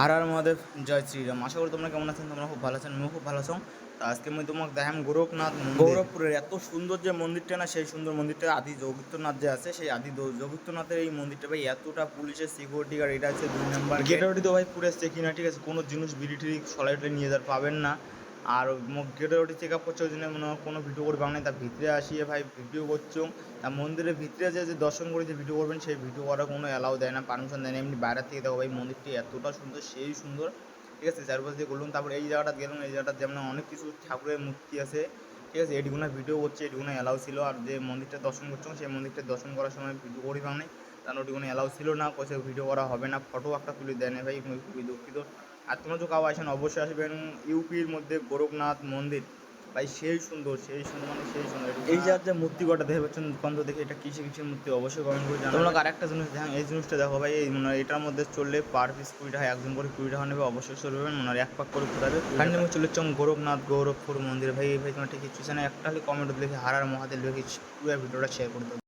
আর আর মহাদেব, জয় শ্রীরাম। আশা করি তোমরা কেমন আছেন? তোমরা খুব ভালো আছেন, আমিও খুব ভালো আছো। তো আজকে আমি তোমাকে দেখাম গোরখনাথ মন্দির। গৌরবপুরের এত সুন্দর যে মন্দিরটা না, সেই সুন্দর মন্দিরটা আদি যোগীন্দ্রনাথ যে আছে, সেই আদি যোগীন্দ্রনাথের এই মন্দিরটা ভাই এতটা পুলিশের সিকিউরিটি গার্ড, এটা আছে 2 নম্বর গেটে তো ভাই পুরো চেকিং না, ঠিক আছে? কোনো জিনিস বিড়ি টিড়ি সলাই নিয়ে যাওয়ার পাবেন না। আর গেটের ওটি চেক আপ করছে, ওই জন্য মনে হয় কোনো ভিডিও করবে না, তার ভিতরে আসিয়ে ভাই ভিডিও করছো। আর মন্দিরের ভিতরে যে দর্শন করে যে ভিডিও করবেন, সেই ভিডিও করার কোনো অ্যালাউ দেয় না, পারমিশন দেয় না। এমনি বাইরে থেকে দেখো ভাই মন্দিরটি এতটা সুন্দর, সেই সুন্দর, ঠিক আছে? চারপাশ দিয়ে বললাম। তারপরে এই জায়গাটা গেলাম, এই জায়গাটা যেমন অনেক কিছু ঠাকুরের মূর্তি আছে, ঠিক আছে? এটুকুনা ভিডিও করছে, এটুকুনা অ্যালাউ ছিল। আর যে মন্দিরটা দর্শন করছো, সেই মন্দিরটা দর্শন করার সময় ভিডিও করি বাংলায়, কারণ ওটুকুনা অ্যালাউ ছিল না, কোথাও ভিডিও করা হবে না, ফটো একটা তুলে দেয় না ভাই, খুবই দুঃখিত। আর তোমরা তো কাউ আসেন, অবশ্যই আসবেন ইউপির মধ্যে গোরখনাথ মন্দির ভাই, সেই সুন্দর, সেই সুন্দর, মানে সেই সুন্দর। এই যে মূর্তি কটা দেখে পাচ্ছেন, কন্ত দেখে এটা কিসের মূর্তি, অবশ্যই কমেন্ট করে জানাবেন। তোমরা আরেকটা জিনিস দেখেন, এই জিনিসটা দেখো ভাই, এই মানে এটার মধ্যে চললে পার পিস 20 টাকা, একজন করে 20 টাকা নেবে, অবশ্যই চলবেন, মানে 1 পাক করে ঘুরাবে। ফাইনালি আমি চলে যাচ্ছি গোরখনাথ গৌরবপুর মন্দির। ভাই ভাই তোমার ঠিক কিছু না, একটা হলে কমেন্ট লিখে হার আর মহাদেব লিখে পুরো ভিডিওটা শেয়ার করে দেবো।